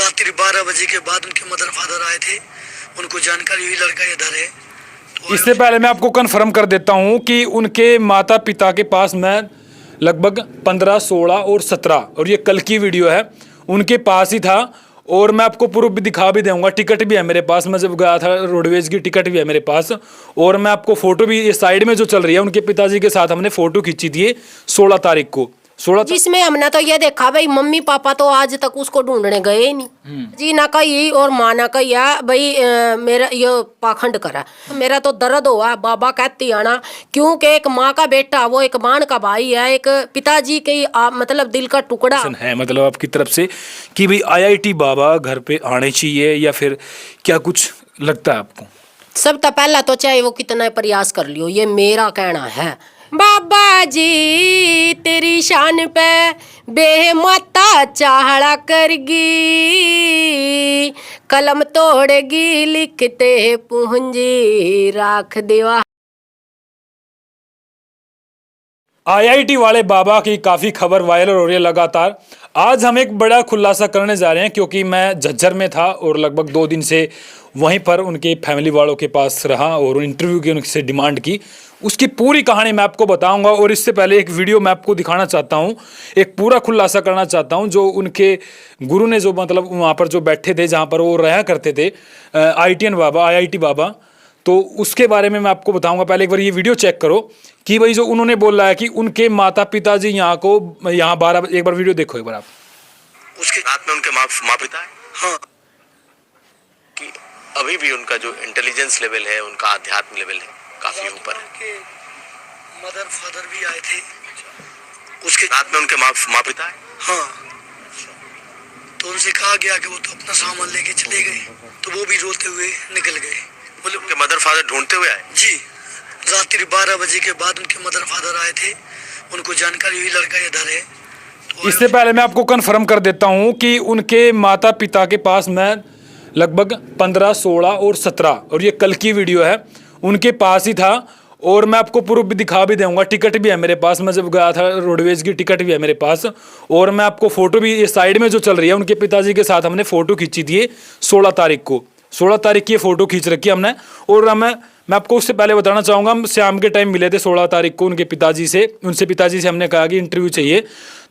रात्रि 12 बजे के बाद उनके मदर फादर आए थे, उनको जानकारी हुई लड़का इधर है। तो इससे पहले मैं आपको कन्फर्म कर देता हूँ कि उनके माता पिता के पास मैं लगभग 15, 16 और 17 और ये कल की वीडियो है, उनके पास ही था। और मैं आपको प्रूफ भी दिखा भी दूंगा, टिकट भी है मेरे पास, मैं जब गया था रोडवेज की टिकट भी है मेरे पास। और मैं आपको फोटो भी, ये साइड में जो चल रही है उनके पिताजी के साथ हमने फोटो खींची थी 16 तारीख को। जिसमें हमने तो ये देखा भाई मम्मी पापा तो आज तक उसको ढूंढने गए ही नहीं जी, ना कही और माँ ना कही भाई मेरा ये पाखंड करा। मेरा तो दर्द हुआ, बाबा कहती है ना, क्योंकि एक माँ का बेटा, वो एक बहन का भाई है, एक पिताजी के मतलब दिल का टुकड़ा है। मतलब आपकी तरफ से कि भाई IIT बाबा घर पे आने चाहिए या फिर क्या कुछ लगता है आपको? सब तो पहला तो चाहे वो कितना प्रयास कर लियो, ये मेरा कहना है। बाबा जी तेरी शान पे बेमाता चाहड़ा करगी, कलम तोड़ेगी लिखते पूंजी राख देवा। IIT वाले बाबा की काफ़ी खबर वायरल हो रही है लगातार। आज हम एक बड़ा खुलासा करने जा रहे हैं, क्योंकि मैं झज्जर में था और लगभग 2 दिन से वहीं पर उनके फैमिली वालों के पास रहा और इंटरव्यू की उनसे डिमांड की। उसकी पूरी कहानी मैं आपको बताऊंगा। और इससे पहले एक वीडियो मैं आपको दिखाना चाहता हूं, एक पूरा खुलासा करना चाहता हूं जो उनके गुरु ने, जो मतलब वहाँ पर जो बैठे थे, जहाँ पर वो रहा करते थे, IIT बाबा, तो उसके बारे में मैं आपको बताऊंगा। पहले एक बार ये वीडियो चेक करो कि भाई जो उन्होंने बोला है कि उनके माता पिता जी यहाँ 12, एक बार वीडियो देखो एक बार आप। उसके रात में उनके माँ पिता है, हाँ, कि अभी भी उनका जो इंटेलिजेंस लेवल है, उनका आध्यात्म लेवल है, काफी ऊपर है। उनके मदर फादर भी आए थे। उसके रात में उनके माँ पिता है, हाँ, तो उनसे कहा गया कि वो तो अपना सामान लेके चले गए, तो वो भी रोते हुए निकल गए। बोले उनके मदर फादर ढूंढते हुए आए जी, रात्रि 12 बजे के बाद उनके मदर फादर आए थे, उनको जानकारी हुई लड़का इधर है। तो इससे पहले मैं आपको कन्फर्म कर देता हूँ कि उनके माता पिता के पास मैं लगभग 15, 16 और 17 और ये कल की वीडियो है, उनके पास ही था। और मैं आपको प्रूफ भी दिखा भी दूंगा, टिकट भी है मेरे पास, मैं जब गया था रोडवेज की टिकट भी है मेरे पास। और मैं आपको फोटो भी, ये साइड में जो चल रही है उनके पिताजी के साथ हमने फोटो खींची थी 16 तारीख को। 16 तारीख की ये फोटो खींच रखी है हमने। और मैं आपको उससे पहले बताना चाहूँगा, हम शाम के टाइम मिले थे 16 तारीख को उनके पिताजी से। पिताजी से हमने कहा कि इंटरव्यू चाहिए,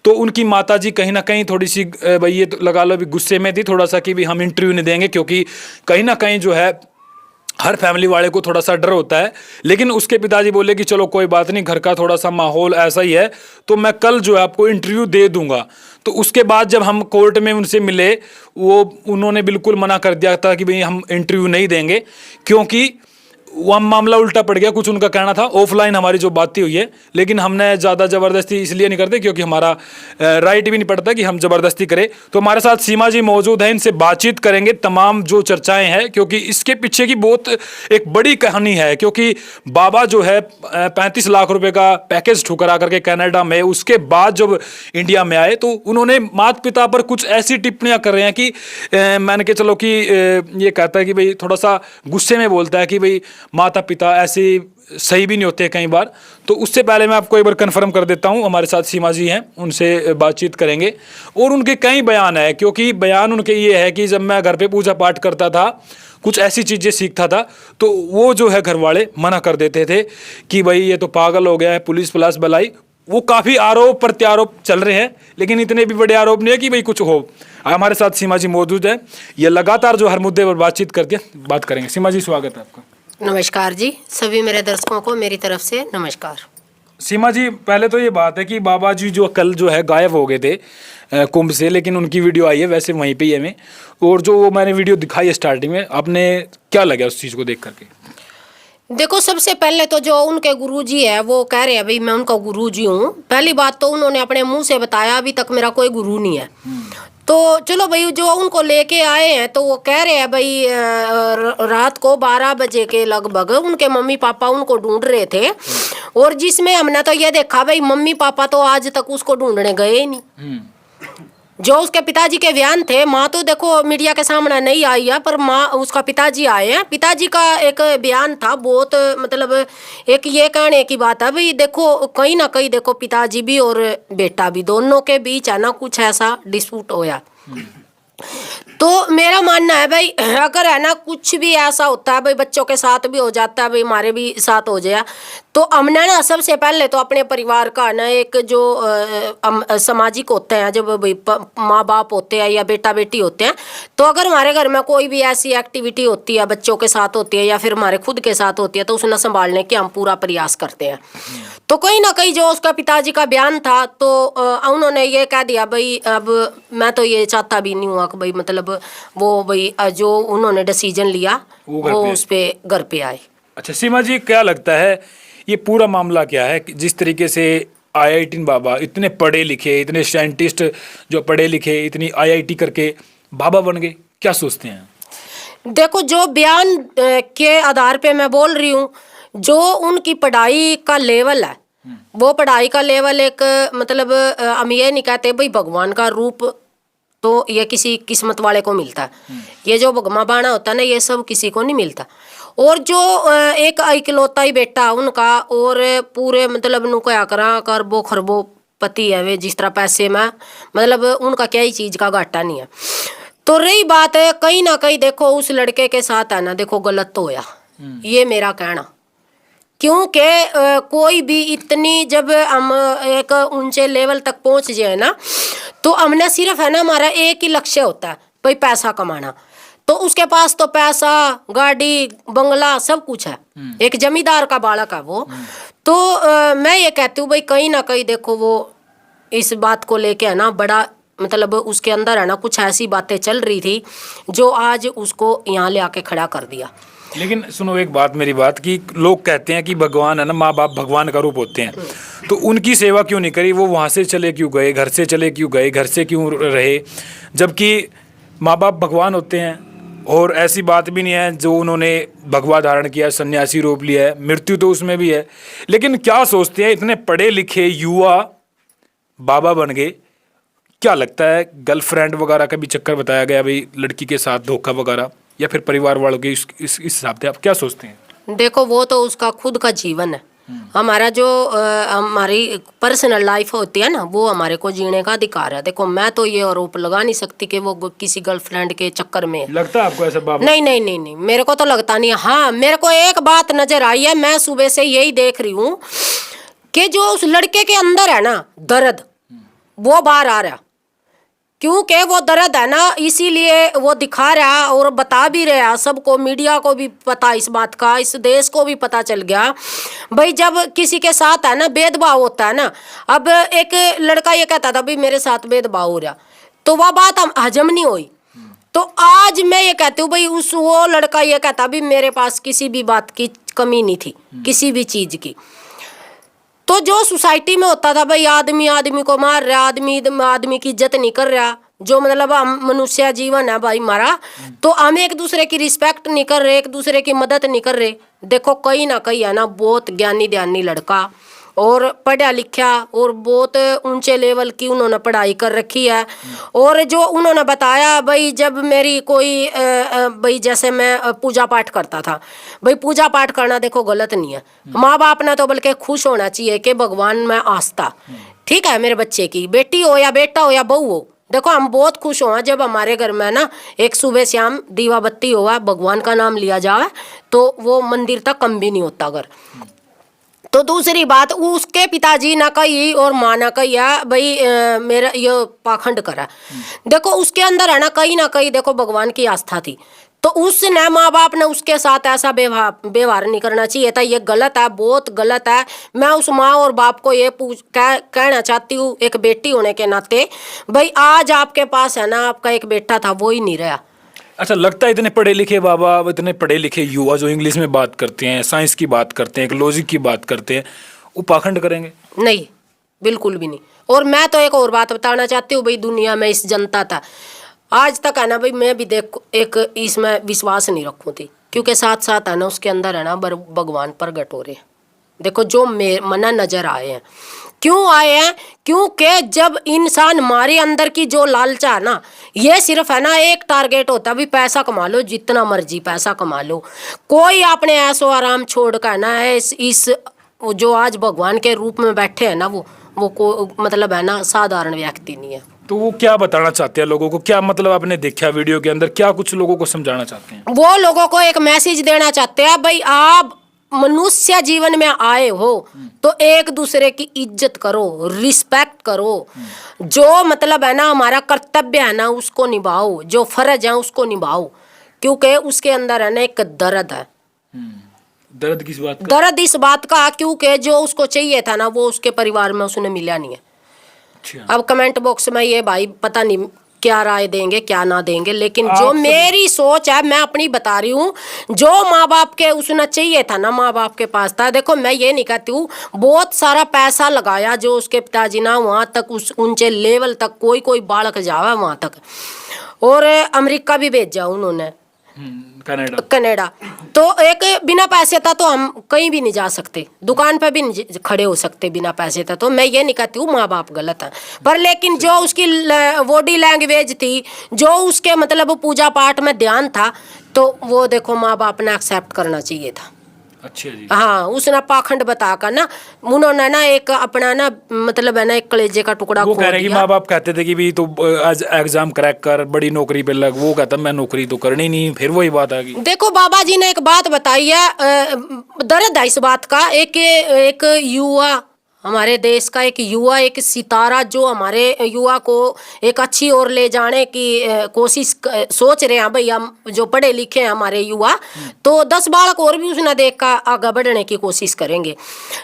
तो उनकी माताजी कहीं ना कहीं थोड़ी सी भाई ये तो लगा लो अभी गुस्से में थी थोड़ा सा कि भाई हम इंटरव्यू नहीं देंगे, क्योंकि कहीं ना कहीं जो है हर फैमिली वाले को थोड़ा सा डर होता है। लेकिन उसके पिताजी बोले कि चलो कोई बात नहीं, घर का थोड़ा सा माहौल ऐसा ही है, तो मैं कल जो है आपको इंटरव्यू दे दूंगा। तो उसके बाद जब हम कोर्ट में उनसे मिले, वो उन्होंने बिल्कुल मना कर दिया था कि भाई हम इंटरव्यू नहीं देंगे, क्योंकि वह मामला उल्टा पड़ गया। कुछ उनका कहना था, ऑफलाइन हमारी जो बातें हुई है, लेकिन हमने ज़्यादा ज़बरदस्ती इसलिए नहीं करते क्योंकि हमारा राइट भी नहीं पड़ता कि हम ज़बरदस्ती करें। तो हमारे साथ सीमा जी मौजूद हैं, इनसे बातचीत करेंगे तमाम जो चर्चाएं हैं, क्योंकि इसके पीछे की बहुत एक बड़ी कहानी है। क्योंकि बाबा जो है 35 लाख रुपए का पैकेज ठुकरा करके कनाडा में, उसके बाद जब इंडिया में आए तो उन्होंने माता पिता पर कुछ ऐसी टिप्पणियाँ कर रहे हैं कि मैंने कहा चलो कि ये कहता है कि भाई थोड़ा सा गुस्से में बोलता है कि भाई माता पिता ऐसे सही भी नहीं होते कई बार। तो उससे पहले मैं आपको एक बार कंफर्म कर देता हूं, हमारे साथ सीमा जी हैं, उनसे बातचीत करेंगे। और उनके कई बयान है, क्योंकि बयान उनके ये है कि जब मैं घर पे पूजा पाठ करता था, कुछ ऐसी चीज़ें सीखता था, तो वो जो है घर वाले मना कर देते थे कि भाई ये तो पागल हो गया है, पुलिस प्लस बलाई। वो काफ़ी आरोप प्रत्यारोप चल रहे हैं, लेकिन इतने भी बड़े आरोप नहीं है कि भाई कुछ हो। हमारे साथ सीमा जी मौजूद है, ये लगातार जो हर मुद्दे पर बातचीत करके बात करेंगे। सीमा जी स्वागत है आपका। नमस्कार जी, सभी मेरे दर्शकों को मेरी तरफ से नमस्कार। सीमा जी, पहले तो ये बात है कि बाबा जी जो कल जो है गायब हो गए थे कुंभ से, लेकिन उनकी वीडियो आई है वैसे वहीं पे ही हमें, और जो मैंने वीडियो दिखाई है स्टार्टिंग में, आपने क्या लगा उस चीज़ को देख करके? देखो, सबसे पहले तो जो उनके गुरुजी है वो कह रहे हैं भाई मैं उनका गुरुजी हूँ। पहली बात तो उन्होंने अपने मुंह से बताया, अभी तक मेरा कोई गुरु नहीं है। तो चलो भाई, जो उनको लेके आए हैं तो वो कह रहे हैं भाई रात को 12 बजे के लगभग उनके मम्मी पापा उनको ढूंढ रहे थे। और जिसमें हमने तो ये देखा भाई मम्मी पापा तो आज तक उसको ढूंढने गए ही नहीं। जो उसके पिताजी के बयान थे, माँ तो देखो मीडिया के सामने नहीं आई है, पर माँ उसका पिताजी आए हैं। पिताजी का एक बयान था, बहुत मतलब एक ये कहने की बात है भाई, देखो कहीं ना कहीं देखो पिताजी भी और बेटा भी दोनों के बीच है ना कुछ ऐसा डिस्प्यूट होया। तो मेरा मानना है भाई, अगर है ना कुछ भी ऐसा होता है भाई, बच्चों के साथ भी हो जाता है भाई, हमारे भी साथ हो जाए, तो हमने ना सबसे पहले तो अपने परिवार का ना एक जो सामाजिक होते हैं, जब भाई माँ बाप होते हैं या बेटा बेटी होते हैं, तो अगर हमारे घर में कोई भी ऐसी एक्टिविटी होती है, बच्चों के साथ होती है या फिर हमारे खुद के साथ होती है, तो उसे संभालने के हम पूरा प्रयास करते हैं। तो कहीं ना कहीं जो उसका पिताजी का बयान था, तो उन्होंने ये कह दिया भाई, अब मैं तो ये चाहता भी नहीं हुआ कि भाई मतलब वो भाई जो उन्होंने डिसीजन लिया वो उस पे घर पे आए। अच्छा सीमा जी, क्या लगता है ये पूरा मामला क्या है कि जिस तरीके से IIT बाबा इतने पढ़े लिखे, इतने साइंटिस्ट जो पढ़े लिखे, इतनी IIT करके बाबा बन गए, क्या सोचते हैं? देखो, जो बयान के आधार पे मैं बोल रही हूँ, जो उनकी पढ़ाई का लेवल है, वो पढ़ाई का लेवल एक मतलब हम ये नहीं कहते भाई भगवान का रूप तो ये किसी किस्मत वाले को मिलता है। ये जो भगमा बाणा होता है ना, ये सब किसी को नहीं मिलता। और जो एक इकलौता ही बेटा उनका, और पूरे मतलब नु क्या करा करबो खरबो पति है वे, जिस तरह पैसे में मतलब उनका क्या ही चीज का घाटा नहीं है। तो रही बात है, कहीं ना कहीं देखो उस लड़के के साथ है ना, देखो गलत तो होया, ये मेरा कहना। क्योंकि कोई भी इतनी जब हम एक ऊंचे लेवल तक पहुंच जाए ना, तो हमने सिर्फ है ना, हमारा एक ही लक्ष्य होता है भाई पैसा कमाना। तो उसके पास तो पैसा, गाड़ी, बंगला सब कुछ है, एक जमींदार का बालक है वो। तो मैं ये कहती हूँ भाई, कहीं ना कहीं देखो वो इस बात को लेके है ना, बड़ा मतलब उसके अंदर है ना कुछ ऐसी बातें चल रही थी जो आज उसको यहाँ ले आके खड़ा कर दिया। लेकिन सुनो एक बात, मेरी बात, कि लोग कहते हैं कि भगवान है ना, माँ बाप भगवान का रूप होते हैं, तो उनकी सेवा क्यों नहीं करी? वो वहाँ से चले क्यों गए, घर से चले क्यों गए, घर से क्यों रहे, जबकि माँ बाप भगवान होते हैं। और ऐसी बात भी नहीं है जो उन्होंने भगवा धारण किया, सन्यासी रूप लिया है, मृत्यु तो उसमें भी है। लेकिन क्या सोचते हैं, इतने पढ़े लिखे युवा बाबा बन गए, क्या लगता है गर्लफ्रेंड वगैरह का भी चक्कर बताया गया भाई, लड़की के साथ धोखा वगैरह, या फिर परिवार वालों के इस हिसाब से आप क्या सोचते हैं? देखो, वो तो उसका खुद का जीवन है। हमारा जो हमारी पर्सनल लाइफ होती है ना, वो हमारे को जीने का अधिकार है। देखो, मैं तो ये आरोप लगा नहीं सकती कि वो किसी गर्लफ्रेंड के चक्कर में है। लगता है आपको ऐसा बाबा? नहीं नहीं नहीं नहीं, मेरे को तो लगता नहीं। हाँ, मेरे को एक बात नजर आई है, मैं सुबह से यही देख रही हूँ कि जो उस लड़के के अंदर है ना दर्द, वो बाहर आ रहा। क्योंकि वो दर्द है ना, इसीलिए वो दिखा रहा और बता भी रहा सबको, मीडिया को भी पता इस बात का, इस देश को भी पता चल गया भाई, जब किसी के साथ है ना भेदभाव होता है ना। अब एक लड़का ये कहता था भाई मेरे साथ भेदभाव हो रहा, तो वह बात हम हजम नहीं हुई। तो आज मैं ये कहती हूँ भाई, वो लड़का ये कहता भी मेरे पास किसी भी बात की कमी नहीं थी, किसी भी चीज की। तो जो सोसाइटी में होता था भाई, आदमी आदमी को मार रहा, आदमी आदमी की इज्जत नहीं कर रहा, जो मतलब हम मनुष्य जीवन है भाई हमारा, तो हम एक दूसरे की रिस्पेक्ट नहीं कर रहे, एक दूसरे की मदद नहीं कर रहे। देखो, कहीं ना कहीं है ना बहुत ज्ञानी ध्यानी लड़का और पढ़ा लिखा और बहुत ऊंचे लेवल की उन्होंने पढ़ाई कर रखी है। और जो उन्होंने बताया भाई, जब मेरी कोई भाई जैसे मैं पूजा पाठ करता था, भाई पूजा पाठ करना देखो गलत नहीं है, माँ बाप ने तो बल्कि खुश होना चाहिए कि भगवान में आस्था, ठीक है, मेरे बच्चे की, बेटी हो या बेटा हो या बहू हो, देखो हम बहुत खुश हुआ जब हमारे घर में ना एक सुबह शाम दीवा बत्ती हुआ, भगवान का नाम लिया जाए, तो वो मंदिर तक कम भी नहीं होता घर। तो दूसरी बात, उसके पिताजी ना कही और माँ ना कही है भाई मेरा ये पाखंड करा। देखो, उसके अंदर है ना कहीं देखो भगवान की आस्था थी, तो उसने माँ बाप ने उसके साथ ऐसा व्यवहार नहीं करना चाहिए था। ये गलत है, बहुत गलत है। मैं उस माँ और बाप को ये कहना चाहती हूँ, एक बेटी होने के नाते, भाई आज आपके पास है ना आपका एक बेटा था, वो ही नहीं रहा। अच्छा, लगता है इतने पढ़े लिखे बाबा, इतने पढ़े लिखे युवा जो इंग्लिश में बात करते हैं, साइंस की बात करते हैं, एक लॉजिक की बात करते हैं, वो पाखंड करेंगे? नहीं, बिल्कुल भी नहीं। और मैं तो एक और बात बताना चाहती हूँ भाई, दुनिया में इस जनता था आज तक है ना भाई, मैं भी देखो एक इसमें विश्वास नहीं रखूँ थी, क्योंकि साथ साथ है ना उसके अंदर है ना भगवान प्रगट हो रहे हैं। देखो, जो मना नजर आए हैं, क्यों आए हैं? क्योंकि जब इंसान हमारे अंदर की जो लालचा है ना, ये सिर्फ है ना एक टारगेट होता है भी पैसा कमा लो, जितना मर्जी पैसा कमा लो, कोई अपने ऐसो आराम छोड़ कर ना इस जो आज भगवान के रूप में बैठे हैं ना, वो को मतलब है ना साधारण व्यक्ति नहीं है। तो वो क्या बताना चाहते हैं लोगों को, क्या मतलब आपने देखा वीडियो के अंदर, क्या कुछ लोगों को समझाना चाहते हैं? वो लोगों को एक मैसेज देना चाहते हैं, भाई आप मनुष्य जीवन में आए हो तो एक दूसरे की इज्जत करो, रिस्पेक्ट करो। जो मतलब है ना हमारा कर्तव्य है ना उसको निभाओ, जो फर्ज है उसको निभाओ, क्योंकि उसके अंदर है ना एक दर्द है। दर्द किस बात का? दर्द इस बात का क्योंकि जो उसको चाहिए था ना वो उसके परिवार में उसने मिला नहीं है। अच्छा। अब कमेंट बॉक्स में ये भाई पता नहीं क्या राय देंगे क्या ना देंगे, लेकिन आप जो सब- मेरी सोच है मैं अपनी बता रही हूँ। जो माँ बाप के उसने चाहिए था ना माँ बाप के पास था। देखो मैं ये नहीं कहती हूँ, बहुत सारा पैसा लगाया जो उसके पिताजी ना वहाँ तक उस ऊंचे लेवल तक कोई कोई बालक जावा वहाँ तक, और अमेरिका भी भेजा उन्होंने, कनाडा। कनाडा। तो एक बिना पैसे था तो हम कहीं भी नहीं जा सकते, दुकान पे भी नहीं खड़े हो सकते बिना पैसे था। तो मैं ये नहीं कहती हूँ माँ बाप गलत है, पर लेकिन जो उसकी बॉडी लैंग्वेज थी, जो उसके मतलब पूजा पाठ में ध्यान था, तो वो देखो माँ बाप ने एक्सेप्ट करना चाहिए था। अच्छा जी। हाँ उसने पाखंड बताकर ना उन्होंने ना एक अपना ना मतलब है ना एक कलेजे का टुकड़ा वो खो कह रहे हैं कि दिया। माँ बाप कहते थे कि भी तू आज एग्जाम क्रैक कर, बड़ी नौकरी पे लग। वो कहता मैं नौकरी तो करनी नहीं। फिर वही बात आ गई। देखो बाबा जी ने एक बात बताई है, दर्द है इस बात का। एक युवा, हमारे देश का एक युवा, एक सितारा जो हमारे युवा को एक अच्छी ओर ले जाने की कोशिश सोच रहे हैं। भाई हम जो पढ़े लिखे हैं हमारे युवा, तो 10 बालक और भी उसने देख कर आगे बढ़ने की कोशिश करेंगे।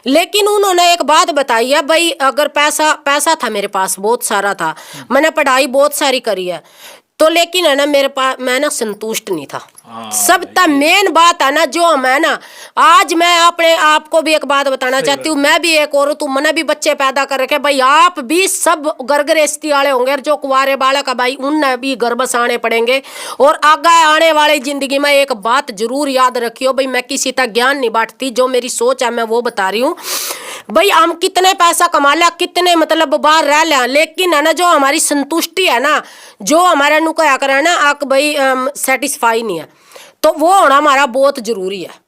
लेकिन उन्होंने एक बात बताई है, भाई अगर पैसा था मेरे पास बहुत सारा था, मैंने पढ़ाई बहुत सारी करी है, तो लेकिन है ना मेरे पास मैं ना संतुष्ट नहीं था। सब तक मेन बात है ना जो हम है ना, आज मैं अपने आपको भी एक बात बताना चाहती हूँ। मैं भी एक औरत हूँ, मैंने भी बच्चे पैदा कर रखे। भाई आप भी सब गर्गरेस्ती वाले होंगे, जो कुंवारे बालक है भाई उन्हें भी गर्भ बसाने पड़ेंगे। और आगे आने वाली जिंदगी में एक बात जरूर याद रखियो, भाई मैं किसी तक ज्ञान नहीं बांटती, जो मेरी सोच है मैं वो बता रही हूँ। भाई हम कितने पैसा कमा लिया, कितने मतलब बाहर रह लिया, लेकिन है ना जो हमारी संतुष्टि है ना, जो हमारा नु क्या करे ना आक भाई सेटिस्फाई नहीं है, तो वो होना हमारा बहुत जरूरी है।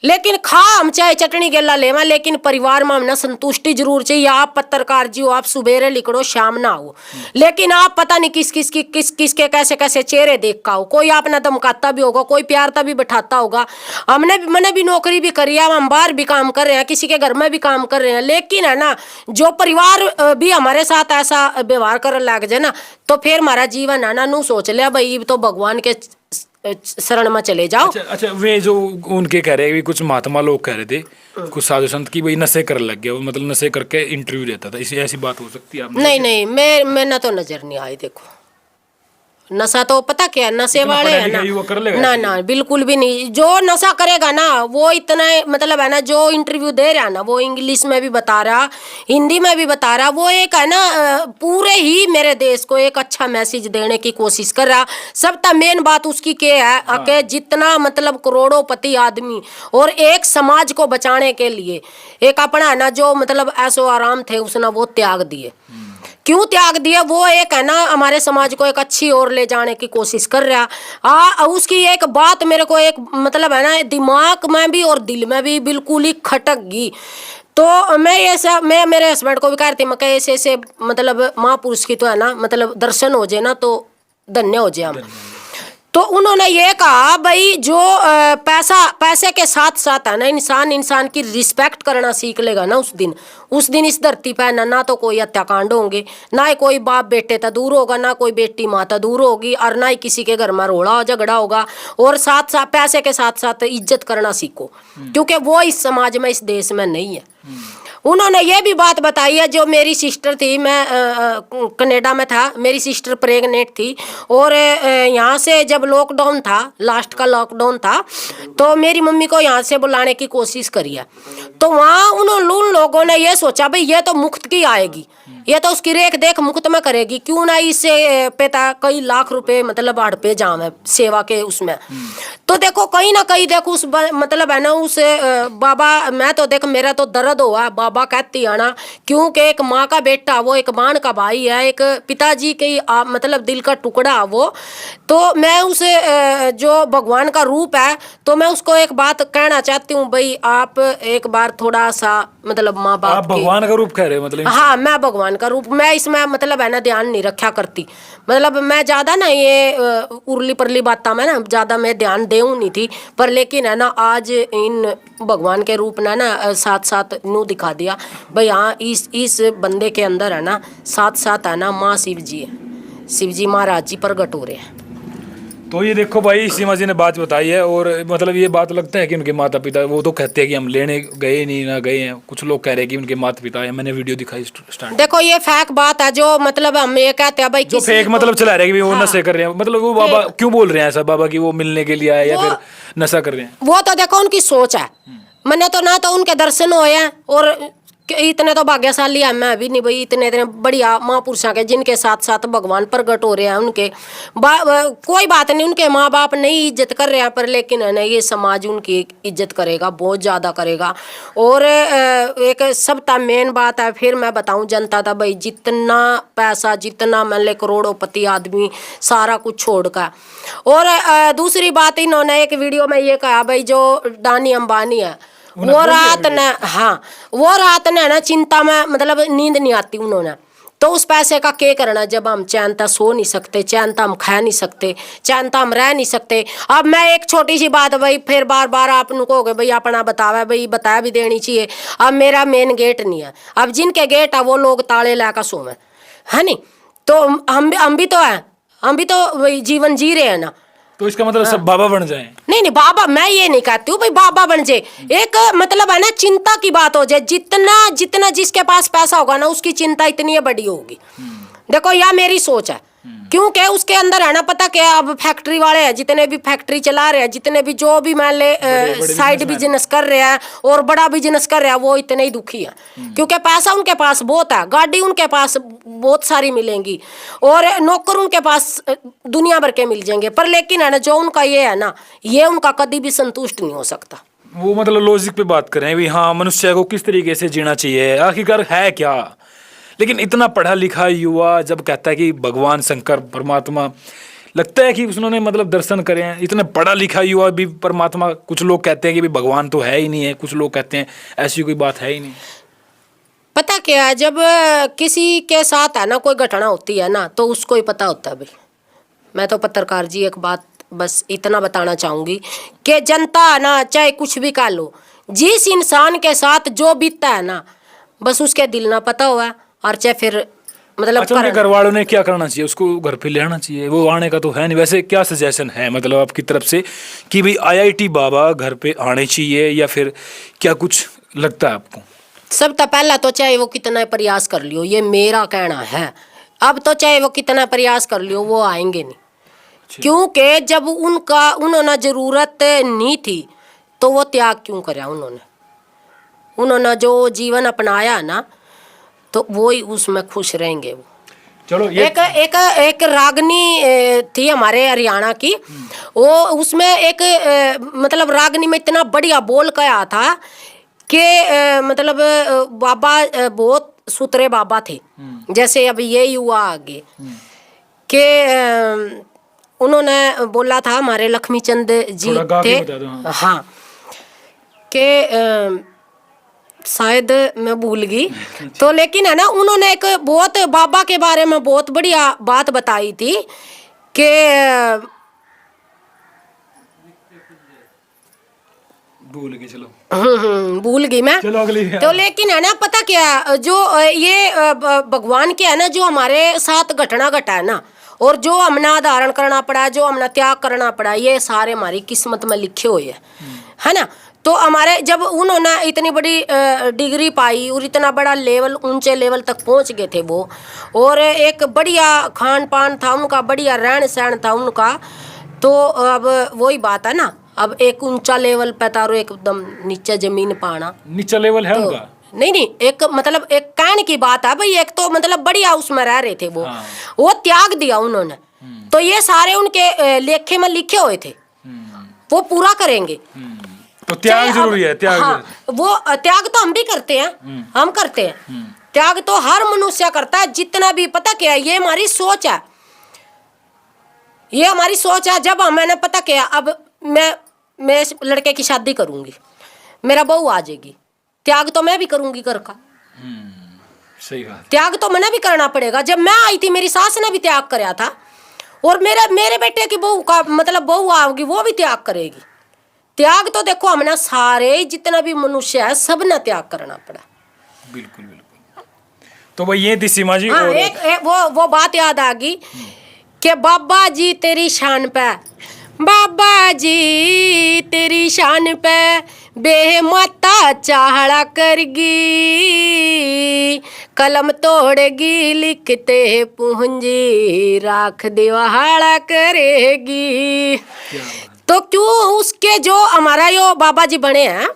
लेकिन खा हम चाहे चटनी गेला लेवा, लेकिन परिवार में हमने संतुष्टि जरूर चाहिए। आप पत्रकार जी हो, आप सुबेरे लिखो शाम ना हो, लेकिन आप पता नहीं किसके कैसे कैसे चेहरे देख का हो। कोई आपने धमकाता भी होगा, कोई प्यारता भी बैठाता होगा। मैंने भी नौकरी भी करी है, हम बाहर भी काम कर रहे हैं, किसी के घर में भी काम कर रहे हैं, लेकिन है ना जो परिवार भी हमारे साथ ऐसा व्यवहार कर लग जाए ना, तो फिर हमारा जीवन है ना नू सोच लिया भाई तो भगवान के शरण में चले जाओ। अच्छा वे जो उनके कह रहे हैं, कुछ महात्मा लोग कह रहे थे, कुछ साधु संत की भाई नशे कर लग गया, मतलब नशे करके इंटरव्यू देता था। इसी ऐसी बात हो सकती है? नहीं मैं तो नजर नहीं आई। देखो नशा तो पता क्या नशे वाले है ना, ना बिल्कुल भी नहीं। जो नशा करेगा ना वो इतना मतलब है ना, जो इंटरव्यू दे रहा है ना वो इंग्लिश में भी बता रहा, हिंदी में भी बता रहा, वो एक है ना पूरे ही मेरे देश को एक अच्छा मैसेज देने की कोशिश कर रहा। सब तक मेन बात उसकी क्या है कि जितना मतलब करोड़ोंपति आदमी और एक समाज को बचाने के लिए एक अपना है ना जो मतलब ऐसो आराम थे उसने वो त्याग दिए। क्यों त्याग दिया? वो एक है ना हमारे समाज को एक अच्छी ओर ले जाने की कोशिश कर रहा। उसकी एक बात मेरे को एक मतलब है ना दिमाग में भी और दिल में भी बिल्कुल ही खटक गई। तो मैं मेरे हस्बैंड को भी कह रही थी, मैं ऐसे मतलब महापुरुष की तो है ना मतलब दर्शन हो जाए ना तो धन्य हो जाए हम। तो उन्होंने ये कहा भाई जो पैसे के साथ साथ है ना इंसान की रिस्पेक्ट करना सीख लेगा ना, उस दिन इस धरती पर ना तो कोई हत्याकांड होंगे, ना ही कोई बाप बेटे तो दूर होगा, ना कोई बेटी माता दूर होगी, और ना ही किसी के घर में रोड़ा झगड़ा होगा। और साथ साथ पैसे के साथ साथ इज्जत करना सीखो, क्योंकि वो इस समाज में इस देश में नहीं है। उन्होंने ये भी बात बताई है, जो मेरी सिस्टर थी, मैं कनाडा में था, मेरी सिस्टर प्रेग्नेंट थी, और यहाँ से जब लॉकडाउन था, लास्ट का लॉकडाउन था, तो मेरी मम्मी को यहाँ से बुलाने की कोशिश करी है। तो वहाँ उन लोगों ने ये सोचा भाई ये तो मुफ्त की आएगी, ये तो उसकी रेख देख मुफ्त में करेगी, क्यों ना इससे पेता कई लाख रुपए मतलब हड़पे जावे सेवा के उसमें। तो देखो कहीं ना कहीं देखो उस मतलब है ना उस बाबा, मैं तो देख मेरा तो दर्द हुआ बाबा कहती है ना, क्योंकि एक माँ का बेटा वो एक बहन का भाई है, एक पिताजी के मतलब दिल का टुकड़ा वो। तो मैं उस जो भगवान का रूप है, तो मैं उसको एक बात कहना चाहती हूँ भाई आप एक बार थोड़ा सा मतलब माँ आप बाप की। भगवान का रूप कह रहे हो मतलब? हाँ, मैं भगवान का रूप, मैं इसमें मतलब है ना ध्यान नहीं रखा करती। मतलब मैं ज्यादा ना ये उर्ली परली बातों में ना ज्यादा मैं ध्यान देऊँ नहीं थी, पर लेकिन है ना आज इन भगवान के रूप ने ना साथ साथ नू दिखा दिया भाई हाँ इस बंदे के अंदर है ना साथ साथ है ना माँ शिव जी है, शिव जी महाराज जी प्रगट हो रहे हैं। तो ये देखो भाई, सीमा जी ने बात बताई है, और मतलब ये बात लगता है कि उनके माता पिता, वो तो कहते हैं कि हम लेने गए नहीं ना गए हैं, कुछ लोग कह रहे हैं कि उनके माता पिता है। मैंने वीडियो दिखाई स्टार्ट। देखो ये फेक बात है, जो मतलब हम ये कहते हैं भाई जो किसी फेक को- मतलब चला रहे हैं कि वो हाँ, नशे कर रहे हैं, मतलब वो बाबा क्यों बोल रहे हैं ऐसा, बाबा की वो मिलने के लिए आए या वो- फिर नशा कर रहे हैं? वो तो देखो उनकी सोच है। मैंने तो ना तो उनके दर्शन हुए हैं, और इतने तो भाग्यशाली है मैं भी नहीं भाई, इतने इतने बढ़िया महापुरुषों के जिनके साथ साथ भगवान प्रगट हो रहे हैं उनके कोई बात नहीं, उनके माँ बाप नहीं इज्जत कर रहे हैं, पर लेकिन है ना ये समाज उनकी इज्जत करेगा, बहुत ज़्यादा करेगा। और एक सबका मेन बात है, फिर मैं बताऊं जनता था भाई, जितना पैसा जितना मान ले करोड़ोंपति आदमी सारा कुछ छोड़ कर। और दूसरी बात इन्होंने एक वीडियो में ये कहा भाई, जो डानी अंबानी है वो रात ने, हाँ वो रात ने ना चिंता में मतलब नींद नहीं आती उन्होंने, तो उस पैसे का क्या करना जब हम चैन ता सो नहीं सकते, चैन ता हम खा नहीं सकते, चैन ता हम रह नहीं सकते। अब मैं एक छोटी सी बात भाई, फिर बार बार आप कहोगे भाई अपना बतावा भाई, बताया भी देनी चाहिए। अब मेरा मेन गेट नहीं है, अब जिनके गेट है वो लोग ताले लाकर सोवे है नहीं, तो हम भी तो है, हम भी तो वही जीवन जी रहे हैं ना। तो इसका मतलब सब बाबा बन जाएं? नहीं बाबा मैं ये नहीं कहती हूँ भाई बाबा बन जाए, एक मतलब है ना चिंता की बात हो जाए, जितना जितना जिसके पास पैसा होगा ना उसकी चिंता इतनी बड़ी होगी। देखो यह मेरी सोच है, क्योंकि उसके अंदर है ना पता क्या, अब फैक्ट्री वाले हैं जितने भी फैक्ट्री चला रहे हैं, जितने भी जो भी मान ले साइड बिजनेस कर रहे हैं और बड़ा बिजनेस कर रहे हैं, वो इतने ही दुखी है, क्योंकि पैसा उनके पास बहुत है, गाड़ी उनके पास बहुत सारी मिलेंगी और नौकर उनके पास दुनिया भर के मिल जाएंगे, पर लेकिन है ना जो उनका ये है ना, ये उनका कभी भी संतुष्ट नहीं हो सकता। वो मतलब लॉजिक पे बात करें भी, हाँ मनुष्य को किस तरीके से जीना चाहिए, आखिरकार है क्या। लेकिन इतना पढ़ा लिखा युवा जब कहता है कि भगवान शंकर परमात्मा, लगता है कि उन्होंने मतलब दर्शन करे हैं। इतना पढ़ा लिखा युवा भी परमात्मा, कुछ लोग कहते हैं कि भाई भगवान तो है ही नहीं है, कुछ लोग कहते हैं ऐसी कोई बात है ही नहीं। पता क्या है, जब किसी के साथ है ना कोई घटना होती है ना, तो उसको ही पता होता है भाई। मैं तो पत्रकार जी एक बात बस इतना बताना चाहूँगी कि जनता है ना चाहे कुछ भी कह लो, जिस इंसान के साथ जो बीतता है ना बस उसके दिल ना पता हुआ, और चाहे फिर मतलब अच्छा, उनके घर वालों ने क्या करना चाहिए, उसको घर पे ले आना चाहिए, वो आने का तो है नहीं। वैसे क्या सजेशन है मतलब आपकी तरफ से कि भाई IIT बाबा घर पे आने चाहिए, या फिर क्या कुछ लगता है आपको? सब तो पहला तो चाहे वो कितना प्रयास कर लियो, ये मेरा कहना है, अब तो चाहे वो कितना प्रयास कर लियो वो आएंगे नहीं, क्योंकि जब उन्होंने जरूरत नहीं थी तो वो त्याग क्यों कराया उन्होंने जो जीवन अपनाया ना, तो वो ही उसमें खुश रहेंगे वो। चलो ये एक रागनी थी हमारे हरियाणा की, वो उसमें एक मतलब रागनी में इतना बढ़िया बोल कहा था कि मतलब बाबा बहुत सुतरे बाबा थे, जैसे अब ये युवा आगे कि उन्होंने बोला था, हमारे लक्ष्मीचंद जी थे, हाँ कि शायद मैं भूल गई तो, लेकिन है ना उन्होंने एक बहुत बाबा के बारे में बहुत बढ़िया बात बताई थी कि भूल गई, चलो भूल गई मैं, चलो अगली। तो लेकिन है ना पता क्या, जो ये भगवान के है ना जो हमारे साथ घटना घटा है ना, और जो हमने धारण करना पड़ा, जो हमने त्याग करना पड़ा, ये सारे हमारी किस्मत में लिखे हुए है ना। तो हमारे जब उन्होंने इतनी बड़ी डिग्री पाई और इतना बड़ा लेवल, ऊंचे लेवल तक पहुंच गए थे वो, और एक बढ़िया खान पान था उनका, बढ़िया रहन सहन था उनका, तो अब वही बात है ना, अब एक ऊंचा लेवल पे था और एकदम नीचे जमीन पाना, नीचा लेवल है तो उनका। नहीं एक मतलब एक कहने की बात है भाई, एक तो मतलब बढ़िया उसमें रह रहे थे वो, हाँ। वो त्याग दिया उन्होंने, तो ये सारे उनके लेखे में लिखे हुए थे, वो पूरा करेंगे। तो त्याग जरूरी है, त्याग। हाँ, वो त्याग तो हम भी करते हैं, हम करते हैं त्याग, तो हर मनुष्य करता है जितना भी, पता क्या ये हमारी सोच है, ये हमारी सोच है। जब मैंने पता क्या, अब मैं लड़के की शादी करूंगी, मेरा बहू आ जाएगी, त्याग तो मैं भी करूंगी घर का, सही बात। त्याग तो मैंने भी करना पड़ेगा। जब मैं आई थी मेरी सास ने भी त्याग कराया था, और मेरे बेटे की बहू का मतलब बहू आओगी वो भी त्याग करेगी। त्याग तो देखो हमने सारे जितना भी मनुष्य है सब ने त्याग करना पड़ा। बिल्कुल बिल्कुल। तो भाई ये थी सीमा जी। हाँ, और एक वो बात याद आ गई कि बाबा जी तेरी शान पे, बाबा जी तेरी शान पे बेमाता चाहड़ा करगी, कलम तोड़गी लिखते पूंजी राख दिवाड़ा करेगी। तो क्यों उसके जो हमारा यो बाबा जी बने हैं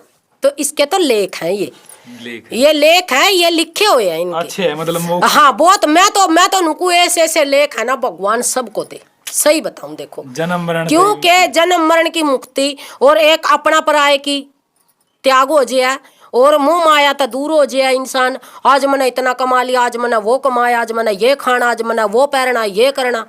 तो इसके तो लेख हैं, ये लेख हैं, ये लिखे हुए हैं इनके। अच्छे है मतलब हाँ बहुत। मैं तो नुकू ऐसे लेख है ना भगवान सबको दे। सही बताऊं देखो, जन्म मरण, क्योंकि जन्म मरण की मुक्ति और एक अपना पराये की त्याग हो जाए और मुंह माया तो दूर हो जाए इंसान। आज मैंने इतना कमा लिया, आज मैंने वो कमाया, आज मैंने ये खाना, आज मैंने वो पहनना, ये करना,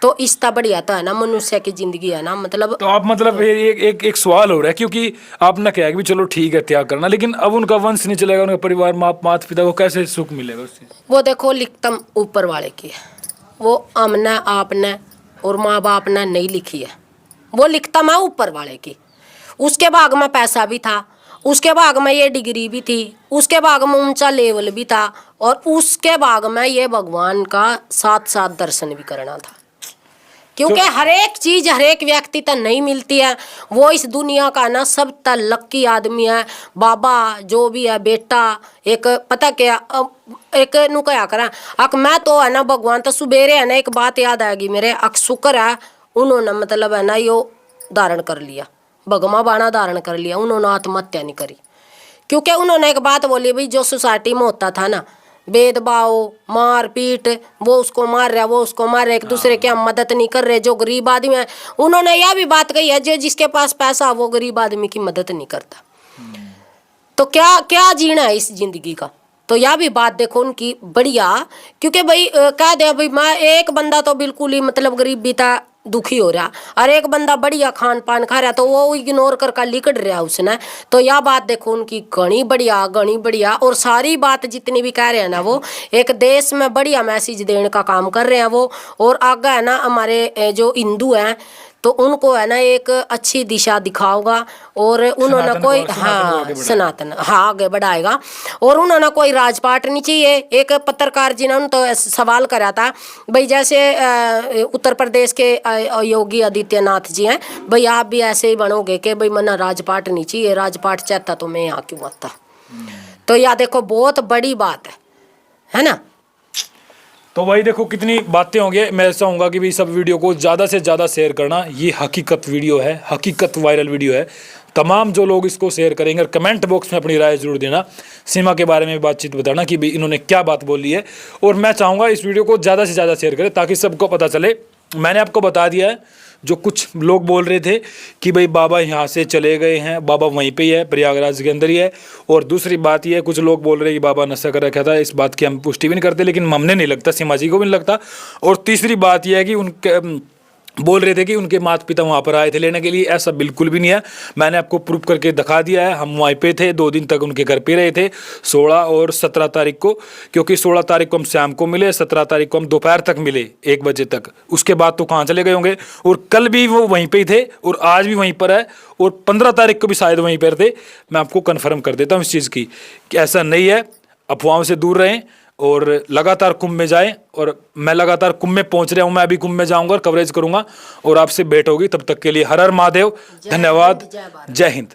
तो इसका बढ़िया तो है ना मनुष्य की जिंदगी है ना। मतलब तो आप मतलब एक सवाल हो रहा है, क्योंकि आपने कहा कि चलो ठीक है त्याग करना, लेकिन अब उनका वंश नहीं चलेगा, उनका परिवार माता पिता को कैसे सुख मिलेगा उससे? वो देखो लिखतम ऊपर वाले की है, वो हमने आपने और माँ बाप ने नहीं लिखी है, वो लिखतम है ऊपर वाले की। उसके भाग में पैसा भी था, उसके भाग में ये डिग्री भी थी, उसके भाग में ऊंचा लेवल भी था, और उसके भाग में ये भगवान का साथ साथ दर्शन भी करना था। क्योंकि हर एक चीज हर एक व्यक्ति तक नहीं मिलती है। वो इस दुनिया का ना सब तक लक्की आदमी है। बाबा जो भी है बेटा एक पता क्या एक नु क्या करा अक मैं तो है ना भगवान तो सुबेरे है ना एक बात याद आएगी मेरे, अक शुक्र है उन्होंने मतलब है ना यो धारण कर लिया, भगमा बाणा धारण कर लिया, उन्होंने आत्महत्या नहीं करी। क्योंकि उन्होंने एक बात बोली भाई जो सोसाइटी में होता था ना भेदभाव मार पीट, वो उसको मार रहा वो उसको मार रहा, एक दूसरे की हम मदद नहीं कर रहे, जो गरीब आदमी है, उन्होंने यह भी बात कही है जो जिसके पास पैसा वो गरीब आदमी की मदद नहीं करता, तो क्या क्या जीना है इस जिंदगी का। तो यह भी बात देखो उनकी बढ़िया। क्योंकि भाई कह दे भाई मैं एक बंदा तो बिल्कुल ही मतलब गरीब भी था दुखी हो रहा, और एक बंदा बढ़िया खान पान खा रहा तो वो इग्नोर कर लिकड़ रहा उसने। तो यह बात देखो उनकी घनी बढ़िया। और सारी बात जितनी भी कह रहे हैं ना वो एक देश में बढ़िया मैसेज देने का काम कर रहे हैं वो। और आगे है ना हमारे जो हिंदू हैं तो उनको है ना एक अच्छी दिशा दिखाओगा, और उन्होंने कोई सनातन आगे बढ़ाएगा। और उन्होंने कोई राजपाट नहीं चाहिए। एक पत्रकार जी ने तो सवाल करा था भाई जैसे उत्तर प्रदेश के योगी आदित्यनाथ जी हैं, भाई आप भी ऐसे ही बनोगे कि भाई मना राजपाट नहीं चाहिए, राजपाट चाहता तो मैं यहाँ क्यों आता। तो यह देखो बहुत बड़ी बात है ना। तो भाई देखो कितनी बातें होंगी। मैं ऐसा हूँगा कि भाई सब वीडियो को ज़्यादा से ज़्यादा शेयर करना, ये हकीकत वीडियो है, हकीकत वायरल वीडियो है। तमाम जो लोग इसको शेयर करेंगे और कमेंट बॉक्स में अपनी राय जरूर देना, सीमा के बारे में बातचीत बताना कि भाई इन्होंने क्या बात बोली है। और मैं चाहूँगा इस वीडियो को ज़्यादा से ज़्यादा शेयर करें ताकि सबको पता चले। मैंने आपको बता दिया है, जो कुछ लोग बोल रहे थे कि भाई बाबा यहाँ से चले गए हैं, बाबा वहीं पे ही है, प्रयागराज के अंदर ही है। और दूसरी बात ये है, कुछ लोग बोल रहे हैं कि बाबा नशा कर रखा था, इस बात की हम पुष्टि भी नहीं करते, लेकिन हमने नहीं लगता, सीमा जी को भी नहीं लगता। और तीसरी बात यह है कि उनके बोल रहे थे कि उनके माता पिता वहाँ पर आए थे लेने के लिए, ऐसा बिल्कुल भी नहीं है। मैंने आपको प्रूफ करके दिखा दिया है। हम वहीं पे थे, 2 दिन तक उनके घर पे रहे थे, 16 और 17 तारीख को, क्योंकि 16 तारीख को हम शाम को मिले, 17 तारीख को हम दोपहर तक मिले 1 बजे तक। उसके बाद तो कहाँ चले गए होंगे। और कल भी वो वहीं पे ही थे और आज भी वहीं पर है, और 15 तारीख को भी शायद वहीं पर थे। मैं आपको कन्फर्म कर देता हूँ इस चीज़ की कि ऐसा नहीं है। अफवाहों से दूर रहें और लगातार कुंभ में जाएं। और मैं लगातार कुंभ में पहुंच रहा हूं, मैं अभी कुंभ में जाऊंगा और कवरेज करूंगा और आपसे भेंट होगी। तब तक के लिए हर हर महादेव, धन्यवाद, जय हिंद।